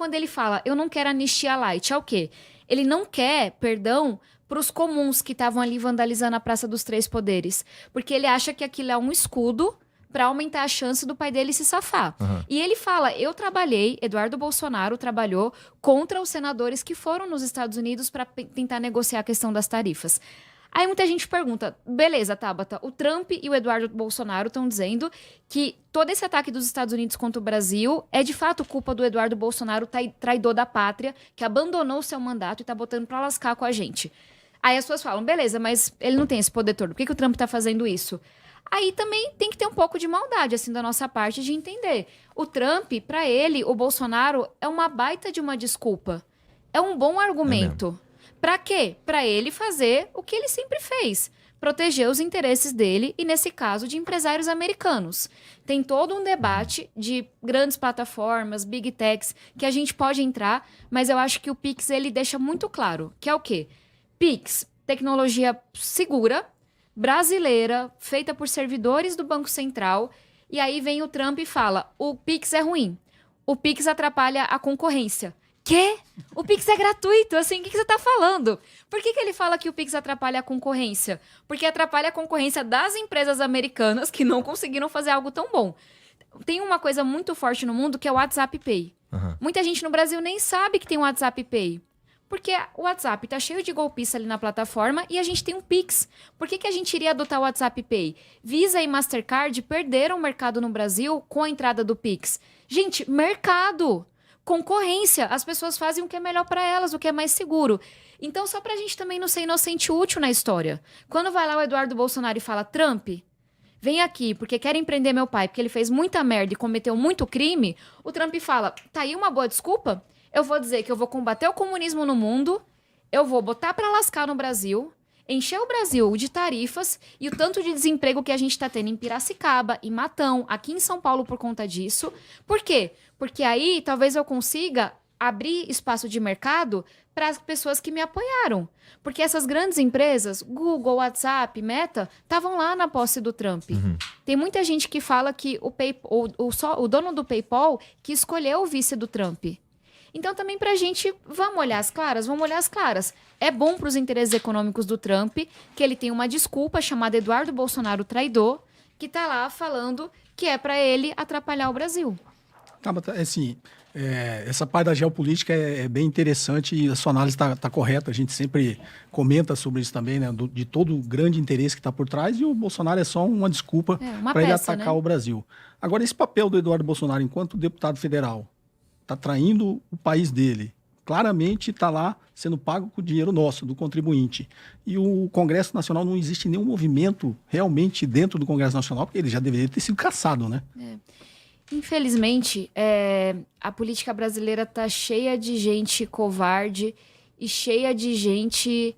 quando ele fala, eu não quero anistia light, é o quê? Ele não quer perdão para os comuns que estavam ali vandalizando a Praça dos Três Poderes. Porque ele acha que aquilo é um escudo para aumentar a chance do pai dele se safar. E ele fala, Eduardo Bolsonaro trabalhou contra os senadores que foram nos Estados Unidos para tentar negociar a questão das tarifas. Aí muita gente pergunta, beleza, Tabata, o Trump e o Eduardo Bolsonaro estão dizendo que todo esse ataque dos Estados Unidos contra o Brasil é de fato culpa do Eduardo Bolsonaro, traidor da pátria, que abandonou o seu mandato e tá botando pra lascar com a gente. Aí as pessoas falam, beleza, mas ele não tem esse poder todo, por que o Trump tá fazendo isso? Aí também tem que ter um pouco de maldade, assim, da nossa parte, de entender. O Trump, pra ele, o Bolsonaro, é uma baita de uma desculpa. É um bom argumento. Pra quê? Pra ele fazer o que ele sempre fez. Proteger os interesses dele e, nesse caso, de empresários americanos. Tem todo um debate de grandes plataformas, big techs, que a gente pode entrar, mas eu acho que o Pix, ele deixa muito claro, que é o quê? Pix, tecnologia segura, brasileira, feita por servidores do Banco Central, e aí vem o Trump e fala, o Pix é ruim, o Pix atrapalha a concorrência. Quê? O Pix é gratuito, assim, o que você tá falando? Por que ele fala que o Pix atrapalha a concorrência? Porque atrapalha a concorrência das empresas americanas que não conseguiram fazer algo tão bom. Tem uma coisa muito forte no mundo que é o WhatsApp Pay. Muita gente no Brasil nem sabe que tem o WhatsApp Pay. Porque o WhatsApp tá cheio de golpista ali na plataforma e a gente tem um Pix. Por que a gente iria adotar o WhatsApp Pay? Visa e Mastercard perderam o mercado no Brasil com a entrada do Pix. Gente, mercado! Concorrência, as pessoas fazem o que é melhor para elas, o que é mais seguro. Então, só pra gente também não ser inocente e útil na história. Quando vai lá o Eduardo Bolsonaro e fala, Trump, vem aqui porque querem prender meu pai, porque ele fez muita merda e cometeu muito crime, o Trump fala, tá aí uma boa desculpa? Eu vou dizer que eu vou combater o comunismo no mundo, eu vou botar pra lascar no Brasil, encher o Brasil de tarifas e o tanto de desemprego que a gente tá tendo em Piracicaba, em Matão, aqui em São Paulo por conta disso. Por quê? Porque aí talvez eu consiga abrir espaço de mercado para as pessoas que me apoiaram. Porque essas grandes empresas, Google, WhatsApp, Meta, estavam lá na posse do Trump. Tem muita gente que fala que o dono do PayPal que escolheu o vice do Trump. Então, também pra gente, vamos olhar as claras. É bom pros interesses econômicos do Trump que ele tem uma desculpa chamada Eduardo Bolsonaro traidor, que tá lá falando que é pra ele atrapalhar o Brasil. Tá, mas, assim, essa parte da geopolítica é bem interessante e a sua análise está correta. A gente sempre comenta sobre isso também, né? De todo o grande interesse que está por trás, e o Bolsonaro é só uma desculpa para ele atacar, né, o Brasil. Agora, esse papel do Eduardo Bolsonaro enquanto deputado federal está traindo o país dele. Claramente está lá sendo pago com o dinheiro nosso, do contribuinte. E o Congresso Nacional, não existe nenhum movimento realmente dentro do Congresso Nacional, porque ele já deveria ter sido cassado, né? Infelizmente, a política brasileira está cheia de gente covarde e cheia de gente,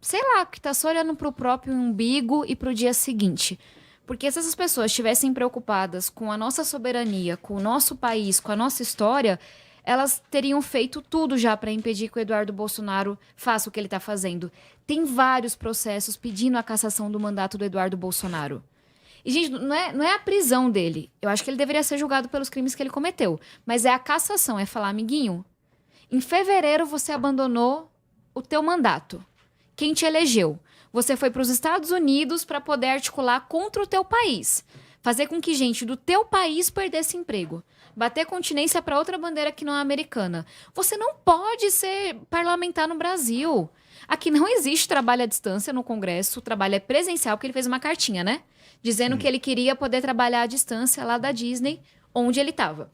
sei lá, que está só olhando para o próprio umbigo e para o dia seguinte. Porque se essas pessoas estivessem preocupadas com a nossa soberania, com o nosso país, com a nossa história, elas teriam feito tudo já para impedir que o Eduardo Bolsonaro faça o que ele está fazendo. Tem vários processos pedindo a cassação do mandato do Eduardo Bolsonaro. E, gente, não é a prisão dele. Eu acho que ele deveria ser julgado pelos crimes que ele cometeu. Mas é a cassação, é falar, amiguinho, em fevereiro você abandonou o teu mandato. Quem te elegeu? Você foi para os Estados Unidos para poder articular contra o teu país. Fazer com que gente do teu país perdesse emprego. Bater continência para outra bandeira que não é americana. Você não pode ser parlamentar no Brasil. Aqui não existe trabalho à distância no Congresso. O trabalho é presencial, porque ele fez uma cartinha, né? Dizendo que ele queria poder trabalhar à distância lá da Disney, onde ele estava.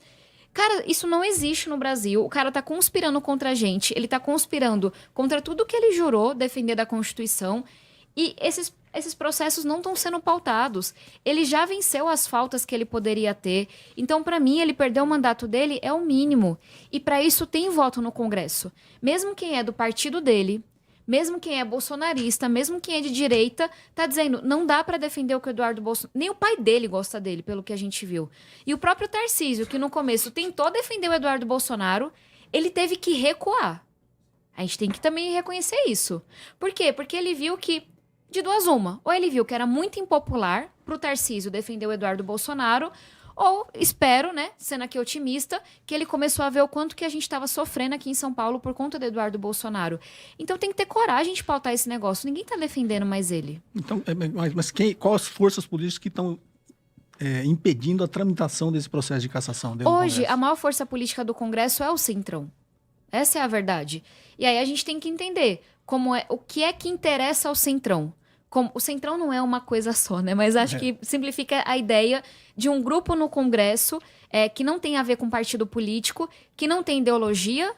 Cara, isso não existe no Brasil. O cara tá conspirando contra a gente. Ele tá conspirando contra tudo que ele jurou defender da Constituição. E esses processos não estão sendo pautados. Ele já venceu as faltas que ele poderia ter. Então, para mim, ele perdeu o mandato dele é o mínimo. E para isso tem voto no Congresso. Mesmo quem é do partido dele, mesmo quem é bolsonarista, mesmo quem é de direita, tá dizendo, não dá para defender o que o Eduardo Bolsonaro... Nem o pai dele gosta dele, pelo que a gente viu. E o próprio Tarcísio, que no começo tentou defender o Eduardo Bolsonaro, ele teve que recuar. A gente tem que também reconhecer isso. Por quê? Porque ele viu que, de duas uma, ou ele viu que era muito impopular pro Tarcísio defender o Eduardo Bolsonaro, Ou espero, né, sendo aqui otimista, que ele começou a ver o quanto que a gente estava sofrendo aqui em São Paulo por conta do Eduardo Bolsonaro. Então tem que ter coragem de pautar esse negócio. Ninguém está defendendo mais ele. Então, mas quais as forças políticas que estão impedindo a tramitação desse processo de cassação dentro do Hoje, Congresso? a maior força política do Congresso é o Centrão. Essa é a verdade. E aí a gente tem que entender o que é que interessa ao Centrão. O Centrão não é uma coisa só, né? Mas acho que simplifica a ideia de um grupo no Congresso que não tem a ver com partido político, que não tem ideologia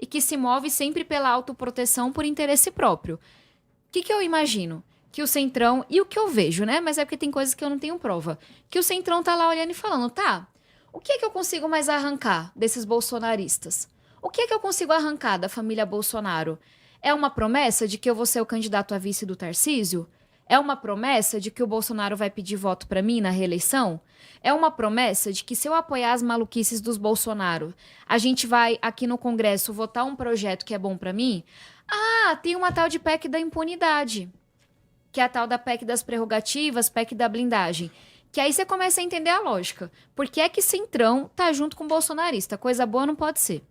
e que se move sempre pela autoproteção por interesse próprio. O que eu imagino? Que o Centrão, e o que eu vejo, né? Mas é porque tem coisas que eu não tenho prova. Que o Centrão tá lá olhando e falando, tá, o que é que eu consigo mais arrancar desses bolsonaristas? O que é que eu consigo arrancar da família Bolsonaro? É uma promessa de que eu vou ser o candidato a vice do Tarcísio? É uma promessa de que o Bolsonaro vai pedir voto pra mim na reeleição? É uma promessa de que se eu apoiar as maluquices dos Bolsonaro, a gente vai aqui no Congresso votar um projeto que é bom pra mim? Ah, tem uma tal de PEC da impunidade, que é a tal da PEC das prerrogativas, PEC da blindagem. Que aí você começa a entender a lógica. Por que é que Centrão tá junto com o bolsonarista? Coisa boa não pode ser.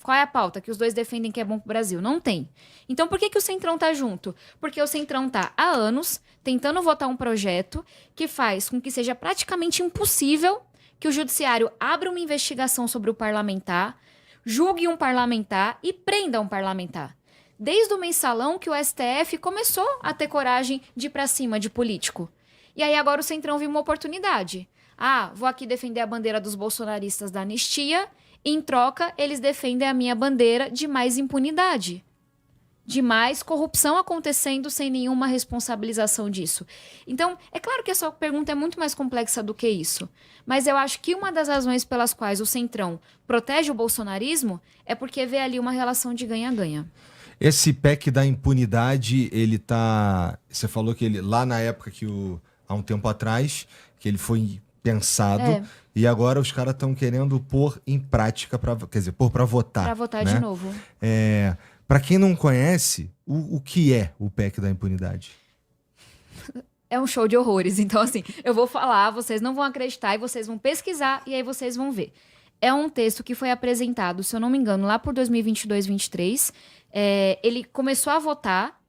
Qual é a pauta que os dois defendem que é bom pro Brasil? Não tem. Então por que o Centrão tá junto? Porque o Centrão tá há anos tentando votar um projeto que faz com que seja praticamente impossível que o judiciário abra uma investigação sobre o parlamentar, julgue um parlamentar e prenda um parlamentar. Desde o mensalão que o STF começou a ter coragem de ir pra cima de político. E aí agora o Centrão viu uma oportunidade. Ah, vou aqui defender a bandeira dos bolsonaristas da anistia. Em troca, eles defendem a minha bandeira de mais impunidade. De mais corrupção acontecendo sem nenhuma responsabilização disso. Então, é claro que essa pergunta é muito mais complexa do que isso. Mas eu acho que uma das razões pelas quais o Centrão protege o bolsonarismo é porque vê ali uma relação de ganha-ganha. Esse PEC da impunidade, ele tá... Você falou que ele, lá na época há um tempo atrás, que ele foi pensado, e agora os caras estão querendo pôr em prática, pôr para votar. Para votar, né? de novo. Para quem não conhece, o que é o PEC da impunidade? É um show de horrores. Então, assim, eu vou falar, vocês não vão acreditar, e vocês vão pesquisar, e aí vocês vão ver. É um texto que foi apresentado, se eu não me engano, lá por 2022, 2023. Ele começou a votar.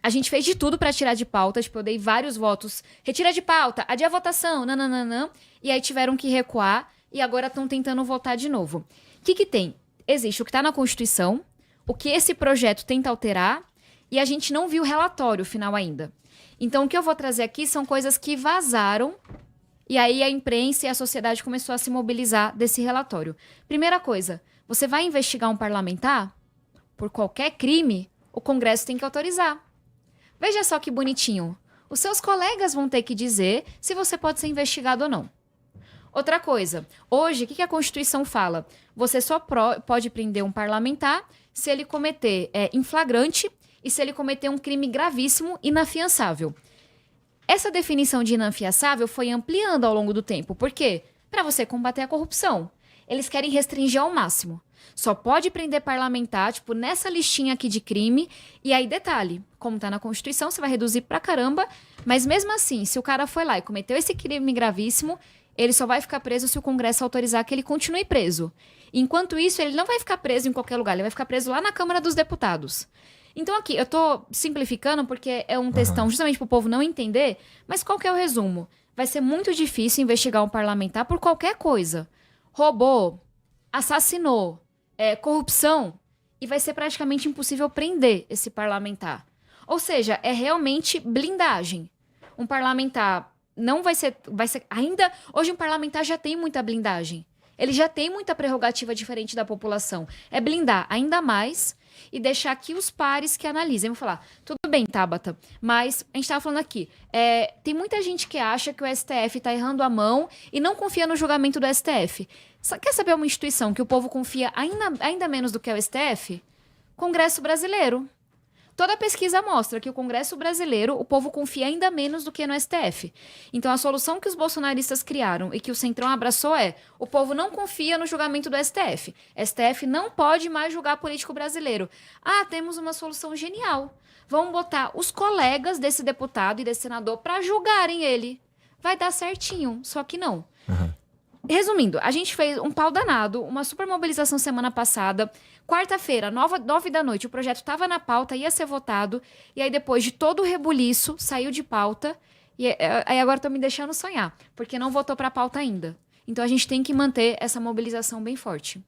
A gente fez de tudo para tirar de pauta. Tipo, eu dei vários votos. Retira de pauta, adia a votação, nananana. E aí tiveram que recuar e agora estão tentando votar de novo. O que tem? Existe o que está na Constituição, o que esse projeto tenta alterar, e a gente não viu o relatório final ainda. Então, o que eu vou trazer aqui são coisas que vazaram, e aí a imprensa e a sociedade começou a se mobilizar desse relatório. Primeira coisa, você vai investigar um parlamentar? Por qualquer crime, o Congresso tem que autorizar. Veja só que bonitinho. Os seus colegas vão ter que dizer se você pode ser investigado ou não. Outra coisa, hoje, o que a Constituição fala? Você só pode prender um parlamentar se ele cometer em flagrante e se ele cometer um crime gravíssimo, inafiançável. Essa definição de inafiançável foi ampliando ao longo do tempo. Por quê? Para você combater a corrupção. Eles querem restringir ao máximo. Só pode prender parlamentar, tipo, nessa listinha aqui de crime. E aí, detalhe, como tá na Constituição, você vai reduzir pra caramba. Mas mesmo assim, se o cara foi lá e cometeu esse crime gravíssimo, ele só vai ficar preso se o Congresso autorizar que ele continue preso. Enquanto isso, ele não vai ficar preso em qualquer lugar, ele vai ficar preso lá na Câmara dos Deputados. Então aqui, eu tô simplificando porque é um textão justamente pro povo não entender, mas qual que é o resumo? Vai ser muito difícil investigar um parlamentar por qualquer coisa. Roubou, assassinou, corrupção, e vai ser praticamente impossível prender esse parlamentar. Ou seja, é realmente blindagem. Um parlamentar não vai ser ainda hoje um parlamentar já tem muita blindagem. Ele já tem muita prerrogativa diferente da população. É blindar ainda mais e deixar aqui os pares que analisem. Vou falar, tudo bem, Tabata, mas a gente estava falando aqui, tem muita gente que acha que o STF está errando a mão e não confia no julgamento do STF. Quer saber uma instituição que o povo confia ainda menos do que é o STF? Congresso Brasileiro. Toda pesquisa mostra que o Congresso Brasileiro, o povo confia ainda menos do que no STF. Então, a solução que os bolsonaristas criaram e que o Centrão abraçou o povo não confia no julgamento do STF. STF não pode mais julgar político brasileiro. Ah, temos uma solução genial. Vamos botar os colegas desse deputado e desse senador para julgarem ele. Vai dar certinho, só que não. Resumindo, a gente fez um pau danado, uma super mobilização semana passada. Quarta-feira, 9 da noite, o projeto estava na pauta, ia ser votado. E aí, depois de todo o rebuliço, saiu de pauta. E aí agora estão me deixando sonhar, porque não votou para a pauta ainda. Então a gente tem que manter essa mobilização bem forte.